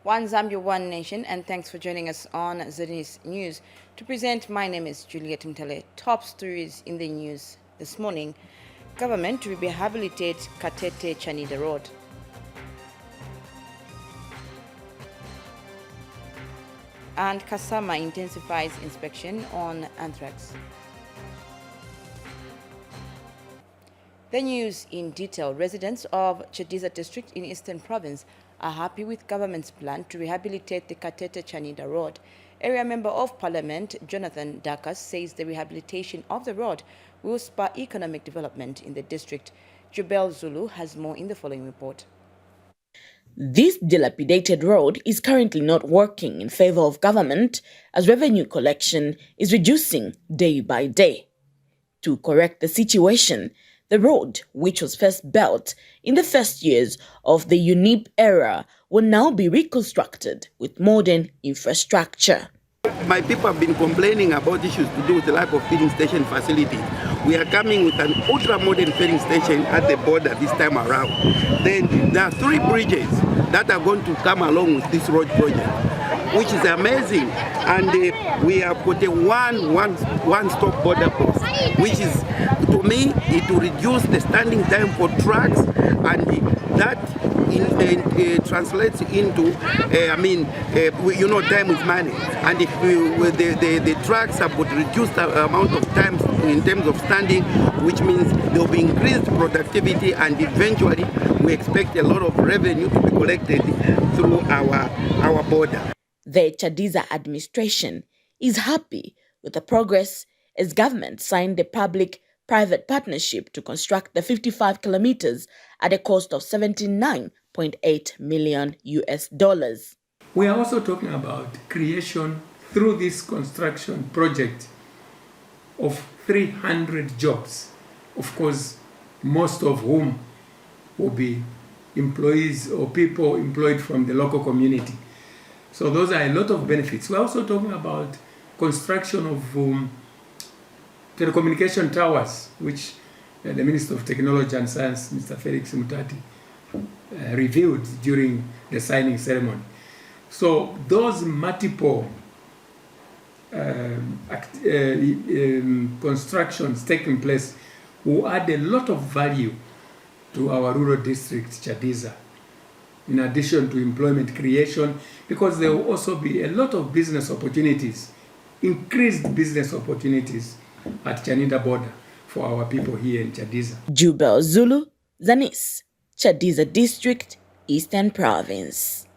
One Zambia, one nation, and thanks for joining us on Zanis News. To present, my name is Juliet Mtale. Top stories in the news this morning. Government to rehabilitate Katete Chanida Road. And Kasama intensifies inspection on anthrax. The news in detail. Residents of Chadiza district in Eastern Province are happy with government's plan to rehabilitate the Katete Chanida Road. Area Member of Parliament Jonathan Dakas says the rehabilitation of the road will spur economic development in the district. Jubel Zulu has more in the following report. This dilapidated road is currently not working in favor of government as revenue collection is reducing day by day. To correct the situation, the road, which was first built in the first years of the UNIP era, will now be reconstructed with modern infrastructure. My people have been complaining about issues to do with the lack of filling station facilities. We are coming with an ultra-modern filling station at the border this time around. Then there are 3 bridges that are going to come along with this road project, which is amazing. And we have got a one-stop border post, which is, to me, it will reduce the standing time for trucks, and that translates into, time is money. And if the trucks have got reduced amount of time in terms of standing, which means there will be increased productivity, and eventually we expect a lot of revenue to be collected through our border. The Chadiza administration is happy with the progress as government signed the public-private partnership to construct the 55 kilometers at a cost of $79.8 million. We are also talking about creation through this construction project of 300 jobs, of course, most of whom will be employees or people employed from the local community. So those are a lot of benefits. We're also talking about construction of telecommunication towers, which the Minister of Technology and Science, Mr. Felix Mutati, revealed during the signing ceremony. So those multiple constructions taking place will add a lot of value to our rural district, Chadiza, in addition to employment creation, because there will also be a lot of business opportunities, increased business opportunities at Chanida border for our people here in Chadiza. Jubel Zulu, Zanis, Chadiza district, Eastern Province.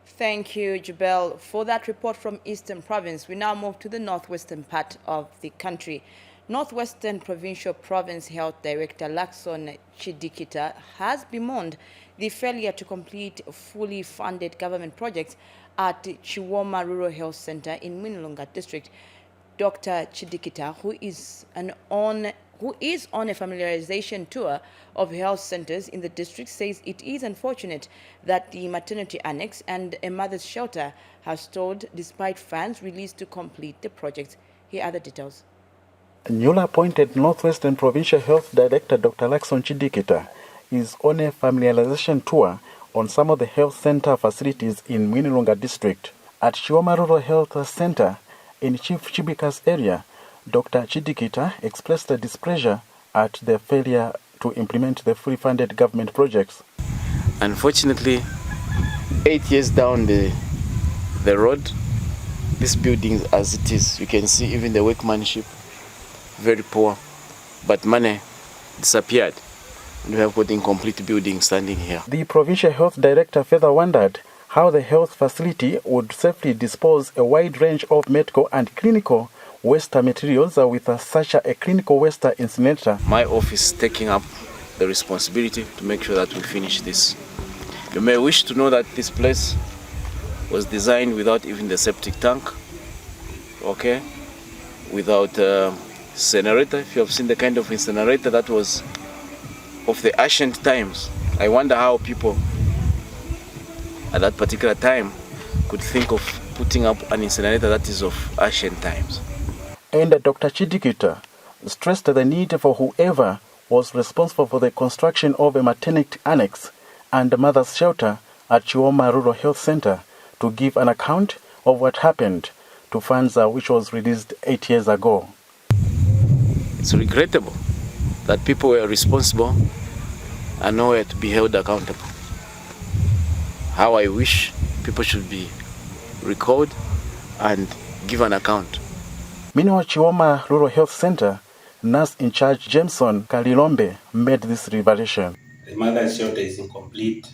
Thank you, Jubel, for that report from Eastern Province. We now move to the northwestern part of the country. Northwestern Provincial Province Health Director Lakson Chidikita has bemoaned the failure to complete fully funded government projects at Chiwoma Rural Health Center in Mwinilunga District. Dr. Chidikita, who is on a familiarization tour of health centers in the district, says it is unfortunate that the maternity annex and a mother's shelter have stalled despite funds released to complete the projects. Here are the details. Newly appointed Northwestern Provincial Health Director Dr. Lakson Chidikita is on a familiarization tour on some of the health center facilities in Mwinilunga District. At Chiwoma Rural Health Center in Chief Chibika's area, Dr. Chidikita expressed the displeasure at the failure to implement the fully funded government projects. Unfortunately, 8 years down the road, this building as it is, you can see even the workmanship, very poor, but money disappeared. We have got incomplete building standing here. The Provincial Health Director further wondered how the health facility would safely dispose a wide range of medical and clinical waste materials with such a clinical waste incinerator. My office is taking up the responsibility to make sure that we finish this. You may wish to know that this place was designed without even the septic tank, okay, without incinerator. If you have seen the kind of incinerator that was of the ancient times, I wonder how people at that particular time could think of putting up an incinerator that is of ancient times. And Dr. Chidikita stressed the need for whoever was responsible for the construction of a maternity annex and mother's shelter at Chioma Rural Health Center to give an account of what happened to funds which was released 8 years ago. It's regrettable that people were responsible and nowhere to be held accountable. How I wish people should be recalled and give an account. Meanwhile, Chioma Rural Health Center nurse in charge Jameson Kalilombe made this revelation. The mother's shelter is incomplete.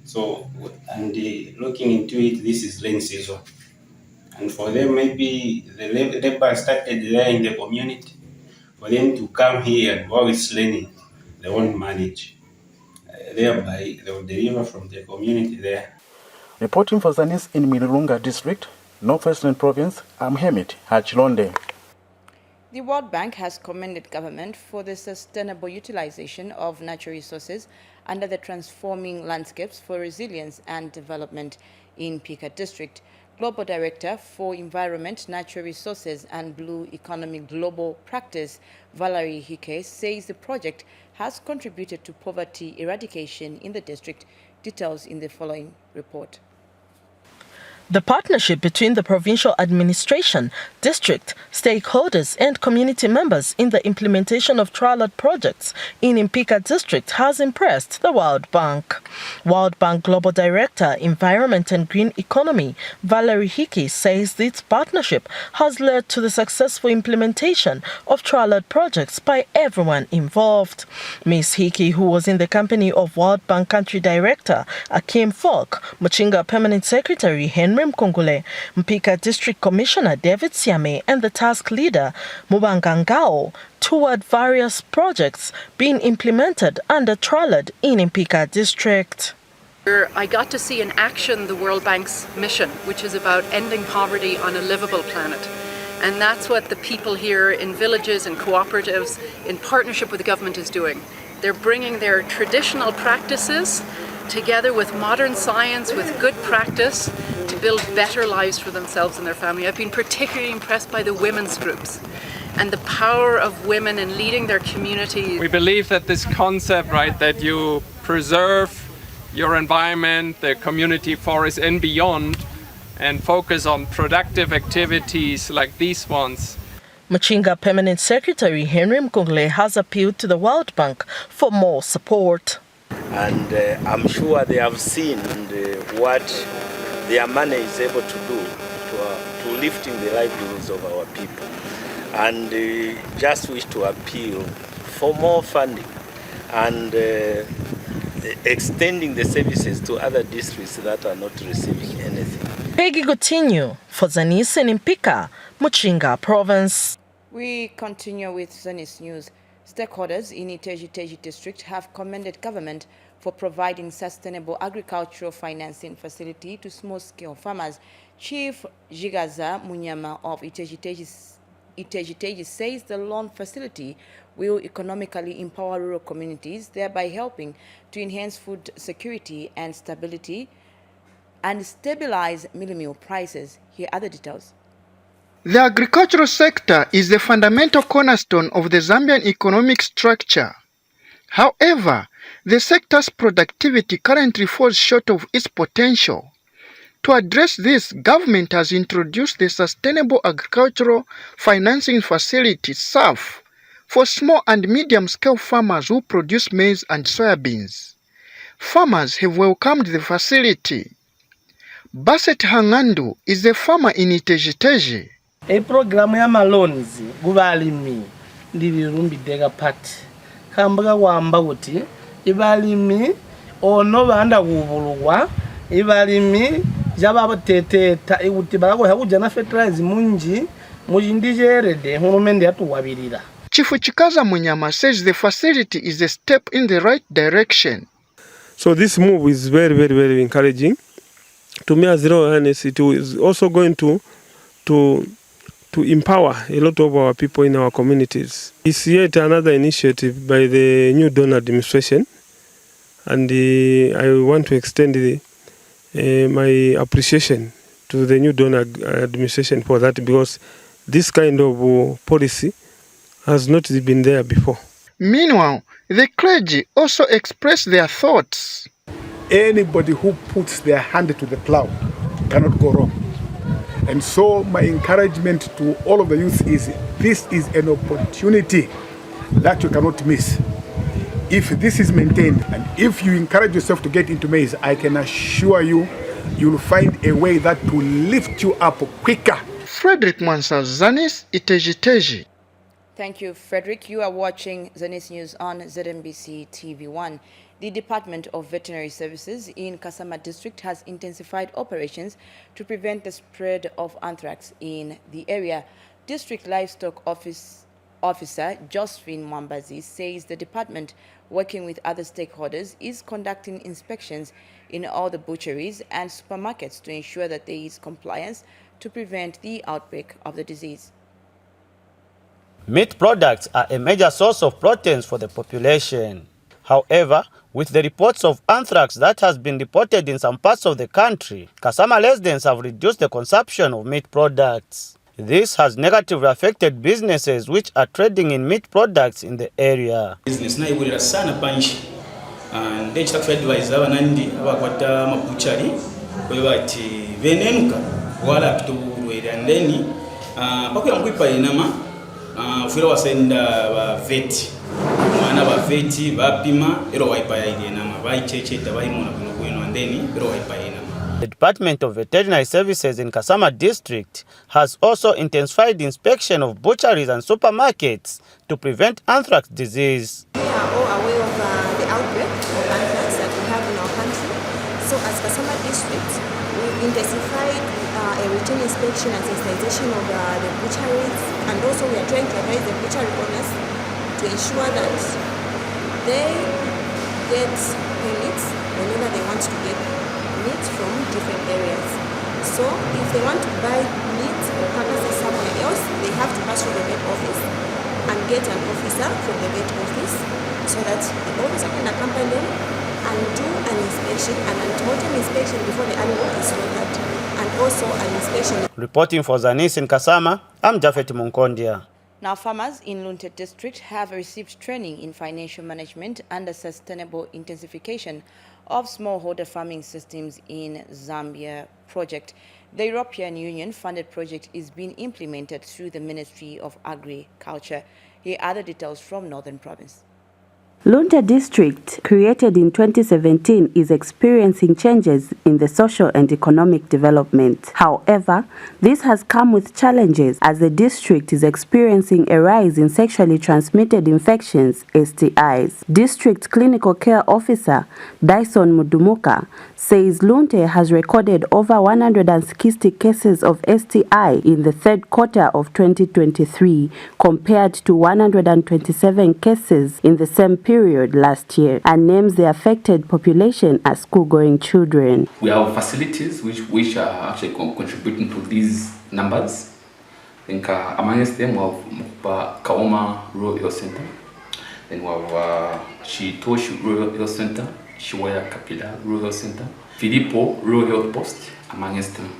So, and looking into it, this is rain season. And for them, maybe the labor started there in the community. For them to come here and while it's raining, they won't manage. Thereby, they will deliver from the community there. Reporting for Zanis in Mwinilunga District, Northwestern Province, I'm Hemit Hachilonde. The World Bank has commended government for the sustainable utilization of natural resources under the Transforming Landscapes for Resilience and Development in Pika District. Global Director for Environment, Natural Resources and Blue Economy Global Practice, Valerie Hickey, says the project has contributed to poverty eradication in the district. Details in the following report. The partnership between the provincial administration, district, stakeholders and community members in the implementation of trial projects in Impika district has impressed the World Bank. World Bank Global Director, Environment and Green Economy, Valerie Hickey, says this partnership has led to the successful implementation of trial projects by everyone involved. Ms. Hickey, who was in the company of World Bank Country Director Akim Falk, Muchinga Permanent Secretary Henry Mkungule, Mpika District Commissioner David Siame and the task leader Mubangangao toward various projects being implemented under Tralad in Mpika District. I got to see in action the World Bank's mission, which is about ending poverty on a livable planet. And that's what the people here in villages and cooperatives in partnership with the government is doing. They're bringing their traditional practices together with modern science, with good practice, to build better lives for themselves and their family. I've been particularly impressed by the women's groups and the power of women in leading their community. We believe that this concept, right, that you preserve your environment, the community forest and beyond, and focus on productive activities like these ones. Muchinga Permanent Secretary Henry Mkungle has appealed to the World Bank for more support. And I'm sure they have seen what their money is able to do to lifting the livelihoods of our people. And just wish to appeal for more funding and extending the services to other districts that are not receiving anything. Peggy Coutinho for Zanis in Mpika, Muchinga Province. We continue with Zanis News. Stakeholders in Iteji District have commended government for providing sustainable agricultural financing facility to small-scale farmers. Chief Jigaza Munyama of Iteji says the loan facility will economically empower rural communities, thereby helping to enhance food security and stability and stabilize meal prices. Here are the details. The agricultural sector is the fundamental cornerstone of the Zambian economic structure. However, the sector's productivity currently falls short of its potential. To address this, government has introduced the Sustainable Agricultural Financing Facility (SAF) for small and medium-scale farmers who produce maize and soybeans. Farmers have welcomed the facility. Baset Hangandu is a farmer in Iteji. Programu ya malonzi gubalimi ndibirumbidega pati kambaga wamba kuti ibalimi ono banda kubulugwa ibalimi jaba teteta ikuti balako hakujana fertilizer munji mujindijerede hulumende yatuwabirira. Chifu Chikaza Munyama says the facility is a step in the right direction. So this move is very, very, very encouraging. To me, as Zero Awareness, it is also going to empower a lot of our people in our communities. It's yet another initiative by the new donor administration, and I want to extend my appreciation to the new donor administration for that, because this kind of policy has not been there before. Meanwhile, the clergy also expressed their thoughts. anybody who puts their hand to the plow cannot go wrong. And so my encouragement to all of the youth is this is an opportunity that you cannot miss. If this is maintained and if you encourage yourself to get into maize, I can assure you, you'll find a way that will lift you up quicker. Frederick Mwansa, Zanis, Iteji. Thank you, Frederick. You are watching Zanis News on Znbc TV1. The Department of Veterinary Services in Kasama District has intensified operations to prevent the spread of anthrax in the area. District Livestock Officer Josephine Mwambazi says the department, working with other stakeholders, is conducting inspections in all the butcheries and supermarkets to ensure that there is compliance to prevent the outbreak of the disease. Meat products are a major source of proteins for the population. However, with the reports of anthrax that has been reported in some parts of the country, Kasama residents have reduced the consumption of meat products. This has negatively affected businesses which are trading in meat products in the area. Business na iburira sana panchi. And then chitakufa advise abanandi abakwata mabuchari bati venenuka wala tutuwere and then bakuya mkwipa inama fira wasenda ba veti mwana ba veti bapima ero waipa ya inama baichecheta baimuna kuno and then ero waipa inama. The Department of Veterinary Services in Kasama District has also intensified inspection of butcheries and supermarkets to prevent anthrax disease. We are all aware of the outbreak of anthrax that we have in our country. So as Kasama District, we've intensified a routine inspection and sensitization of the butcheries, and also we are trying to advise the butchery owners to ensure that they get permits whenever they want to get meat from different areas. So if they want to buy meat or carcasses somewhere else, they have to pass through the vet office and get an officer from the vet office so that the officer can accompany them and do an inspection, an antenatal inspection before the animal is slaughtered, and also an inspection. Reporting for Zanis in Kasama, I'm Jafet Munkondia. Now, farmers in Lunte District have received training in financial management and the sustainable intensification of smallholder farming systems in Zambia project. The European Union funded project is being implemented through the Ministry of Agriculture. Here are the details from Northern Province. Lunte District, created in 2017, is experiencing changes in the social and economic development. However, this has come with challenges as the district is experiencing a rise in sexually transmitted infections, STIs. District Clinical Care Officer Dyson Mudumuka says Lunte has recorded over 160 cases of STI in the third quarter of 2023 compared to 127 cases in the same period last year, and names the affected population as school-going children. We have facilities which are actually contributing to these numbers. I think amongst them we have Kaoma Rural Health Center, then we have Chitoshu Rural Health Center, Shiwaya Kapila Rural Health Center, Filippo Rural Health Post, amongst them.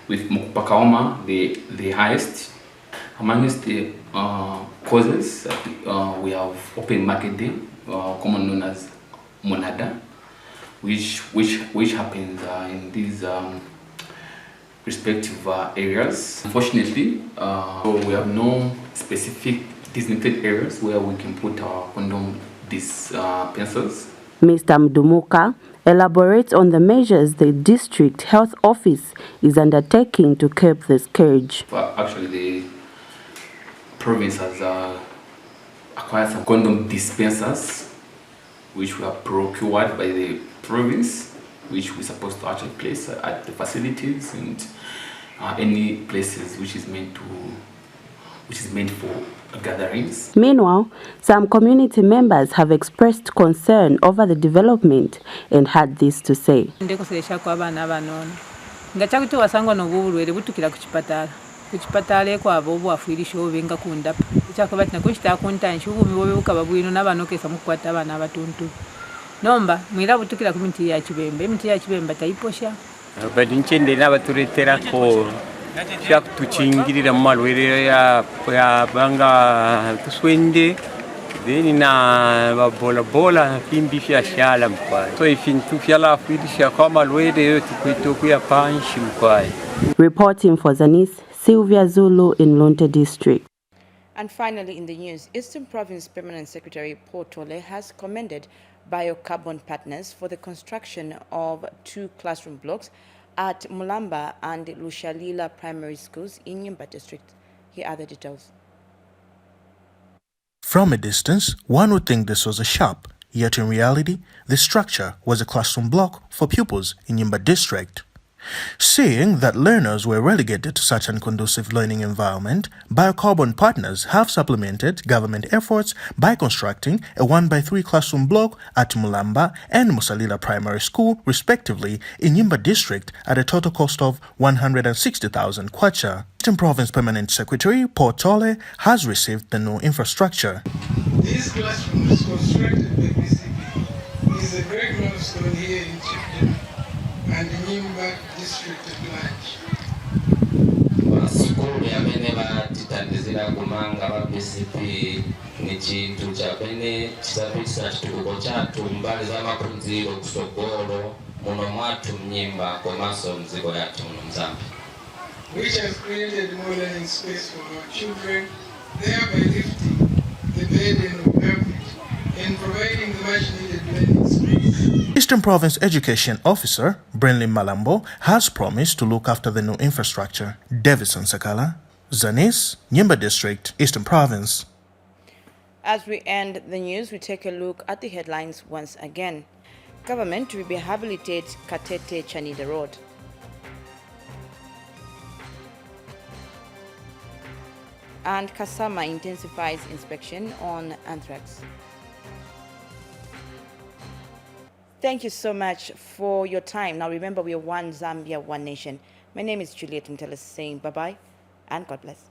With Kaoma the highest. Amongst the causes, we have open market day, common known as Monada, which happens in these respective areas. Unfortunately, we have no specific designated areas where we can put our condom dispensers. Mr. Mdumuka elaborates on the measures the district health office is undertaking to curb the scourge. Actually, the province has acquired some condom dispensers which were procured by the province, which we're supposed to actually place at the facilities and any places which is meant for gatherings. Meanwhile, some community members have expressed concern over the development and had this to say. Kuchipatale kwa bobu afirisha obenga kundapa ichakobati nakushita kuntansha ubumi bobe ukababwino nabanokesa mukwata abana abatuntu nomba mwira butukira ku miti ya Kibembe tayiposha badi nchende n'abaturetera ko cyakutuchingirira mu malwere ya banga tuswende then na babola-bola fimbi fiashala mkwae so ifintu fialafilisha kama lwede yote kuitokuya panshi mkwae. Reporting for Zanis, Sylvia Zulu in Lunte District. And finally in the news, Eastern Province Permanent Secretary Paul Tole has commended Biocarbon Partners for the construction of 2 classroom blocks at Mulamba and Lushalila primary schools in Nyimba district. Here are the details. From a distance, one would think this was a shop, yet in reality, the structure was a classroom block for pupils in Nyimba district. Seeing that learners were relegated to such an conducive learning environment, Biocarbon Partners have supplemented government efforts by constructing a 1x3 classroom block at Mulamba and Musalila Primary School, respectively, in Nyimba district at a total cost of 160,000 kwacha. Eastern Province Permanent Secretary Paul Tole has received the new infrastructure. This classroom is constructed by BCP. It is a great milestone here in Chipden and Nyimba district at large. Skulu yamene batitandizira kumanga ba BCP ni chintu chapene chisapitisa chitukuko chatu mbali za maphunziro kusogolo muno mwathu Nyimba komanso mdziko yathu muno Mzambia, which has created more learning space for our children, thereby lifting the burden of poverty and providing the much needed learning space. Eastern Province Education Officer Brenlin Malambo has promised to look after the new infrastructure. Davison Sakala, Zanis, Nyimba District, Eastern Province. As we end the news, we take a look at the headlines once again. Government to rehabilitate Katete Chanida Road. And Kasama intensifies inspection on anthrax. Thank you so much for your time. Now remember, we are one Zambia, one nation. My name is Juliet Mtela saying bye-bye and God bless.